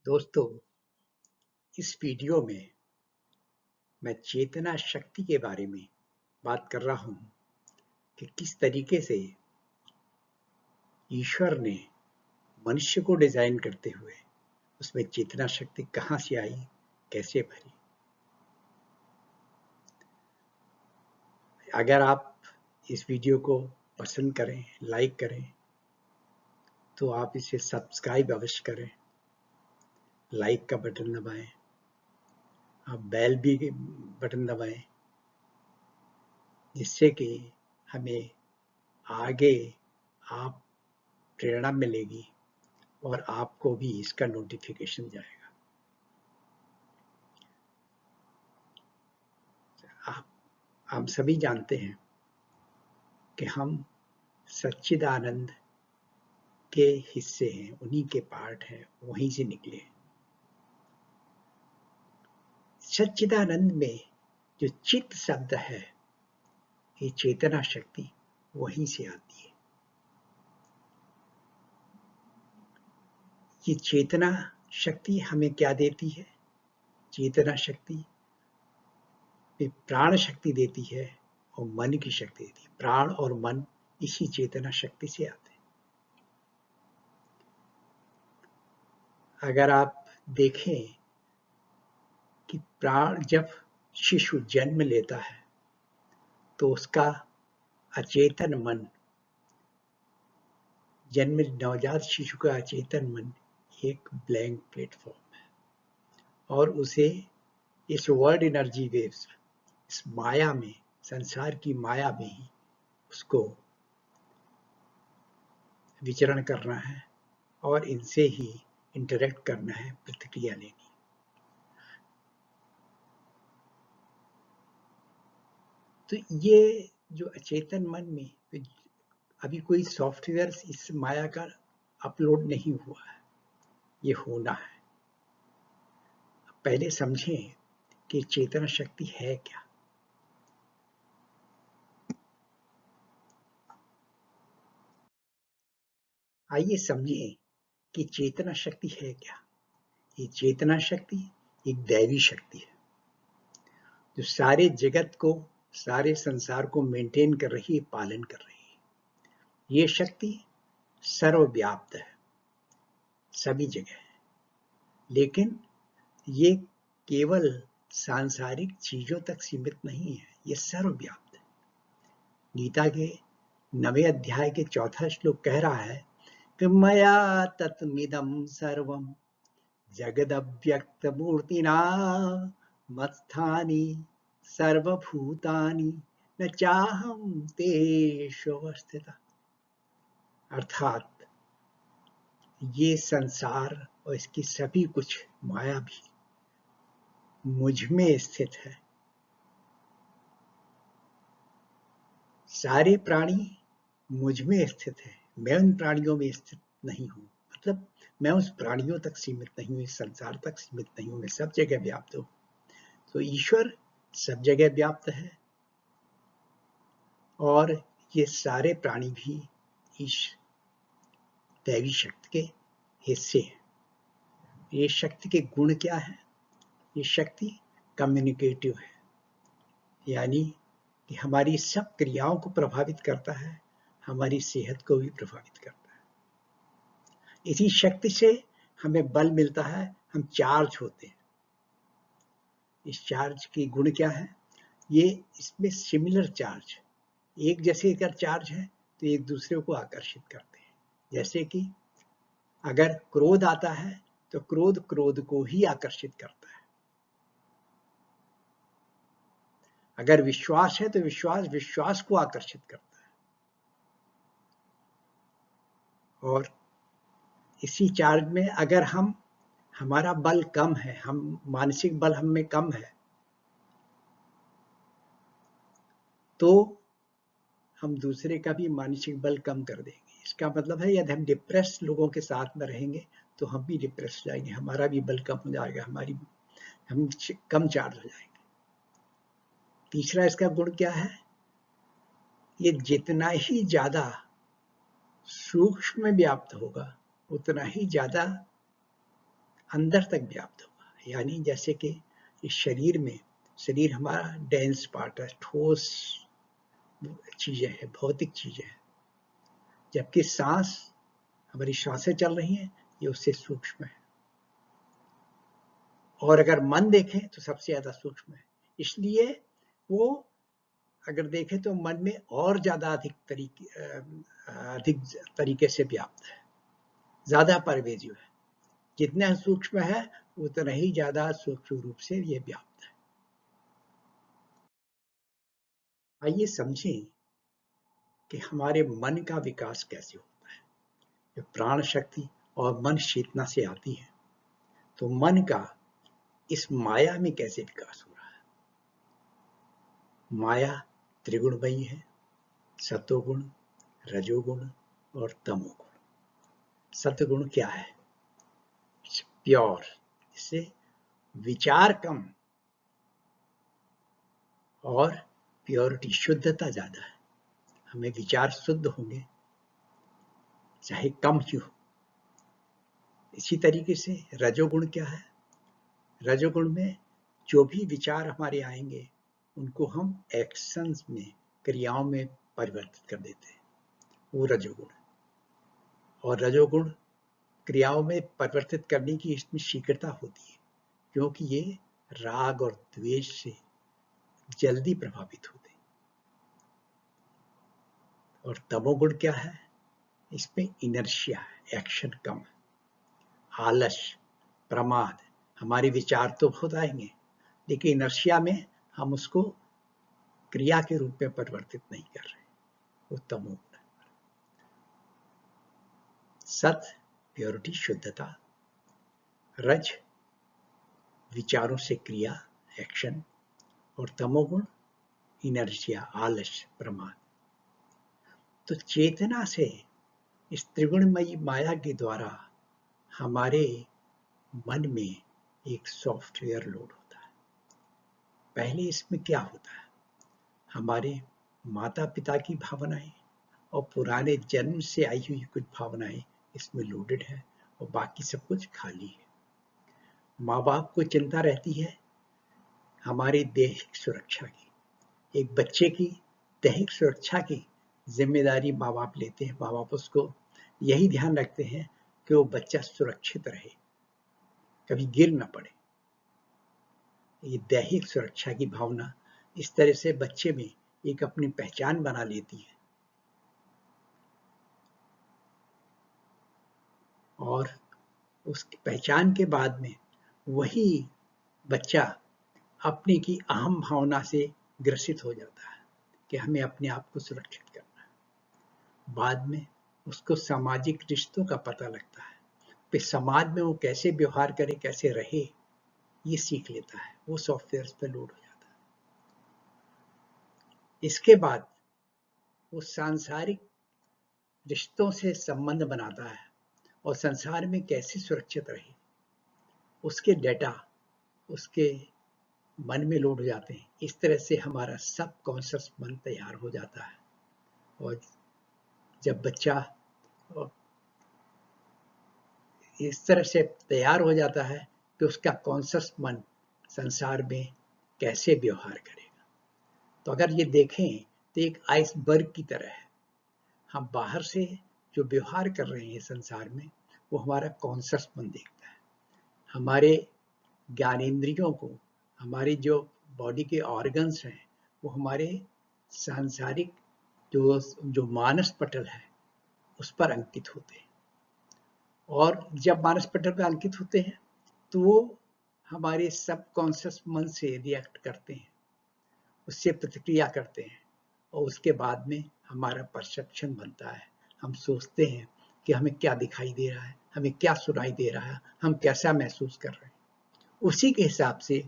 दोस्तों, इस वीडियो में मैं चेतना शक्ति के बारे में बात कर रहा हूं कि किस तरीके से ईश्वर ने मनुष्य को डिजाइन करते हुए उसमें चेतना शक्ति कहां से आई, कैसे भरी। अगर आप इस वीडियो को पसंद करें, लाइक करें, तो आप इसे सब्सक्राइब अवश्य करें, लाइक का बटन दबाएं, आप बेल भी बटन दबाएं, जिससे कि हमें आगे आप प्रेरणा मिलेगी और आपको भी इसका नोटिफिकेशन जाएगा। हम सभी जानते हैं कि हम सच्चिदानंद के हिस्से हैं, उन्हीं के पार्ट हैं, वहीं से निकले। सच्चिदानंद में जो चित्त शब्द है, ये चेतना शक्ति वहीं से आती है। ये चेतना शक्ति हमें क्या देती है? चेतना शक्ति प्राण शक्ति देती है और मन की शक्ति देती है। प्राण और मन इसी चेतना शक्ति से आते हैं। अगर आप देखें कि प्राण जब शिशु जन्म लेता है तो उसका अचेतन मन, जन्म नवजात शिशु का अचेतन मन एक ब्लैंक प्लेटफॉर्म है और उसे इस वर्ल्ड एनर्जी वेव्स, इस माया में, संसार की माया में ही उसको विचरण करना है और इनसे ही इंटरेक्ट करना है, प्रतिक्रिया लेनी। तो ये जो अचेतन मन में अभी कोई सॉफ्टवेयर इस माया का अपलोड नहीं हुआ है, ये होना है। पहले समझें कि चेतना शक्ति है क्या। आइए समझें कि चेतना शक्ति है क्या। ये चेतना शक्ति एक दैवी शक्ति है जो सारे जगत को, सारे संसार को मेंटेन कर रही है, पालन कर रही है। ये शक्ति सर्वव्याप्त है, सभी जगह है, लेकिन ये केवल सांसारिक चीजों तक सीमित नहीं है, ये सर्वव्याप्त है। गीता के 9वें अध्याय के 4था श्लोक कह रहा है कि मया तत्मिदं सर्वं जगदव्यक्तमूर्तिना मत्स्थानि सर्वभूतानि न चाहं तेषु अवस्थितः। अर्थात ये संसार और इसकी सभी कुछ माया भी मुझ में स्थित है। सारे प्राणी मुझ में स्थित है, मैं उन प्राणियों में स्थित नहीं हूं। मतलब मैं उस प्राणियों तक सीमित नहीं हूं, इस संसार तक सीमित नहीं हूं, मैं सब जगह व्याप्त हूं। तो ईश्वर सब जगह व्याप्त है और ये सारे प्राणी भी इस दैवी शक्ति के हिस्से हैं। ये शक्ति के गुण क्या है? ये शक्ति कम्युनिकेटिव है, यानी कि हमारी सब क्रियाओं को प्रभावित करता है, हमारी सेहत को भी प्रभावित करता है। इसी शक्ति से हमें बल मिलता है, हम चार्ज होते हैं। इस चार्ज की गुण क्या है? ये इसमें सिमिलर चार्ज, एक जैसे अगर चार्ज है तो एक दूसरे को आकर्षित करते हैं। जैसे कि अगर क्रोध आता है तो क्रोध क्रोध को ही आकर्षित करता है। अगर विश्वास है तो विश्वास विश्वास को आकर्षित करता है। और इसी चार्ज में अगर हमारा बल कम है, हम मानसिक बल हम में कम है, तो हम दूसरे का भी मानसिक बल कम कर देंगे। इसका मतलब है यदि हम डिप्रेस लोगों के साथ में रहेंगे तो हम भी डिप्रेस हो जाएंगे, हमारा भी बल कम हो जाएगा, हम कम चार्ज हो जाएंगे। तीसरा इसका गुण क्या है? ये जितना ही ज्यादा सूक्ष्म में व्याप्त होगा उतना ही ज्यादा अंदर तक व्याप्त होगा। यानी जैसे कि इस शरीर हमारा डेंस पार्ट है, ठोस चीजें हैं, भौतिक चीजें हैं, जबकि सांस, हमारी सांसें चल रही हैं, ये उससे सूक्ष्म है। और अगर मन देखें तो सबसे ज्यादा सूक्ष्म है, इसलिए वो अगर देखें तो मन में और ज्यादा अधिक तरीके से व्याप्त है, ज्यादा परवेजिव है। जितना सूक्ष्म है उतना ही ज्यादा सूक्ष्म रूप से ये व्याप्त है। आइए समझें कि हमारे मन का विकास कैसे होता है। जब प्राण शक्ति और मन चेतना से आती है तो मन का इस माया में कैसे विकास हो रहा है। माया त्रिगुणमयी है, सत्वगुण, रजोगुण और तमोगुण। सत्वगुण क्या है? प्योर, इससे विचार कम और प्योरिटी, शुद्धता ज्यादा है। हमें विचार शुद्ध होंगे चाहे कम ही हो। इसी तरीके से रजोगुण क्या है? रजोगुण में जो भी विचार हमारे आएंगे उनको हम एक्शंस में, क्रियाओं में परिवर्तित कर देते हैं, वो रजोगुण। और रजोगुण क्रियाओं में परिवर्तित करने की इसमें शीघ्रता होती है, क्योंकि ये राग और द्वेष से जल्दी प्रभावित होते हैं। और तमोगुण क्या है? इसमें इनर्शिया है, एक्शन कम है, आलस्य, प्रमाद। हमारे विचार तो खुद आएंगे लेकिन इनर्शिया में हम उसको क्रिया के रूप में परिवर्तित नहीं कर रहे, वो तमोगुण है। सत प्योरिटी, शुद्धता, रज विचारों से क्रिया, एक्शन, और तमोगुण इनर्शिया, आलस्य, प्रमाद। तो चेतना से इस त्रिगुणमयी माया के द्वारा हमारे मन में एक सॉफ्टवेयर लोड होता है। पहले इसमें क्या होता है? हमारे माता पिता की भावनाएं और पुराने जन्म से आई हुई कुछ भावनाएं इसमें लोडेड है और बाकी सब कुछ खाली है। माँ बाप को चिंता रहती है हमारी दैहिक सुरक्षा की। एक बच्चे की दैहिक सुरक्षा की जिम्मेदारी माँ बाप लेते हैं। माँ बाप उसको यही ध्यान रखते हैं कि वो बच्चा सुरक्षित रहे, कभी गिर ना पड़े। ये दैहिक सुरक्षा की भावना इस तरह से बच्चे में एक अपनी पहचान बना लेती है और उस पहचान के बाद में वही बच्चा अपने की अहम भावना से ग्रसित हो जाता है कि हमें अपने आप को सुरक्षित करना है। बाद में उसको सामाजिक रिश्तों का पता लगता है, फिर समाज में वो कैसे व्यवहार करे, कैसे रहे, ये सीख लेता है। वो सॉफ्टवेयर पे लोड हो जाता है। इसके बाद वो सांसारिक रिश्तों से संबंध बनाता है और संसार में कैसे सुरक्षित रहे, उसके डेटा उसके मन में लोड हो जाते हैं। इस तरह से हमारा सब कॉन्शियस मन तैयार हो जाता है। और जब बच्चा इस तरह से तैयार हो जाता है कि उसका कॉन्शियस मन संसार में कैसे व्यवहार करेगा। तो अगर ये देखें तो एक आइसबर्ग की तरह है। हम बाहर से जो व्यवहार कर रहे हैं संसार में, वो हमारा कॉन्शियस मन देखता है। हमारे ज्ञानेंद्रियों को, हमारी जो बॉडी के ऑर्गन्स हैं, वो हमारे सांसारिक जो मानस पटल है उस पर अंकित होते हैं। और जब मानस पटल पर अंकित होते हैं तो वो हमारे सब कॉन्शियस मन से रिएक्ट करते हैं, उससे प्रतिक्रिया करते हैं और उसके बाद में हमारा परसेप्शन बनता है। हम सोचते हैं कि हमें क्या दिखाई दे रहा है, हमें क्या सुनाई दे रहा है, हम कैसा महसूस कर रहे हैं। उसी के हिसाब से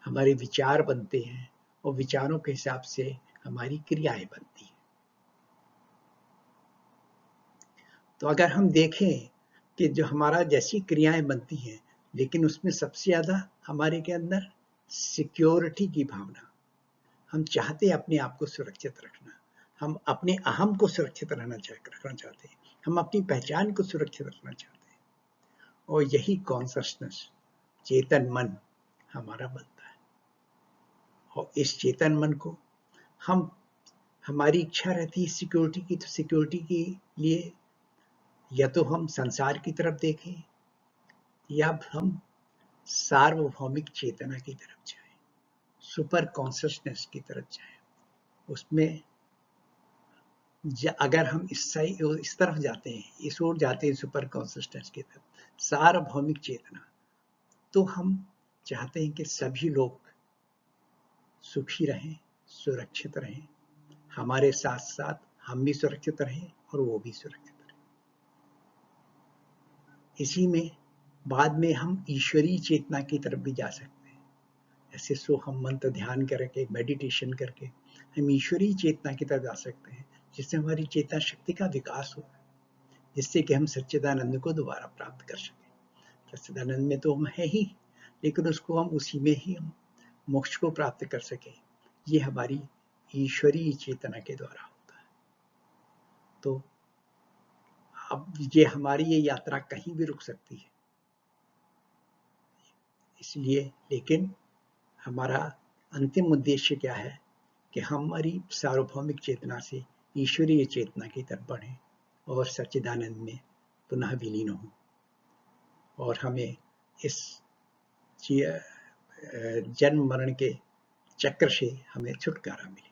हमारे विचार बनते हैं और विचारों के हिसाब से हमारी क्रियाएं बनती हैं। तो अगर हम देखें कि जो हमारा जैसी क्रियाएं बनती हैं, लेकिन उसमें सबसे ज्यादा हमारे के अंदर सिक्योरिटी की भावना, हम चाहते हैं अपने आप को सुरक्षित रखना, हम अपने अहम को सुरक्षित रखना चाहते हैं, हम अपनी पहचान को सुरक्षित रखना चाहते हैं। और यही कॉन्शसनेस, चेतन मन हमारा बनता है। और इस चेतन मन को हम, हमारी इच्छा रहती है सिक्योरिटी की, तो सिक्योरिटी के लिए या तो हम संसार की तरफ देखें या हम सार्वभौमिक चेतना की तरफ जाएं, सुपर कॉन्शसनेस की तरफ जाएं। उसमें अगर हम इस तरफ जाते हैं, इस ओर जाते हैं, सुपर कॉन्शसनेस की तरफ, सार्वभौमिक चेतना, तो हम चाहते हैं कि सभी लोग सुखी रहें, सुरक्षित रहें, हमारे साथ साथ हम भी सुरक्षित रहें और वो भी सुरक्षित रहें। इसी में बाद में हम ईश्वरीय चेतना की तरफ भी जा सकते हैं। ऐसे हम मंत्र ध्यान करके, मेडिटेशन करके हम ईश्वरीय चेतना की तरफ जा सकते हैं, जिससे हमारी चेतना शक्ति का विकास हो, जिससे कि हम सच्चिदानंद को दोबारा प्राप्त कर सकें। सच्चिदानंद में तो हम है ही, लेकिन उसको हम उसी में ही हम मोक्ष को प्राप्त कर सकें। ये हमारी ईश्वरीय चेतना के द्वारा होता है। तो अब ये हमारी ये यात्रा कहीं भी रुक सकती है, इसलिए लेकिन हमारा अंतिम उद्देश्य क्या है कि हमारी सार्वभौमिक चेतना से ईश्वरीय चेतना की तरफ बढ़ें और सच्चिदानंद में पुनः विलीन हों, और हमें इस जन्म मरण के चक्र से हमें छुटकारा मिले।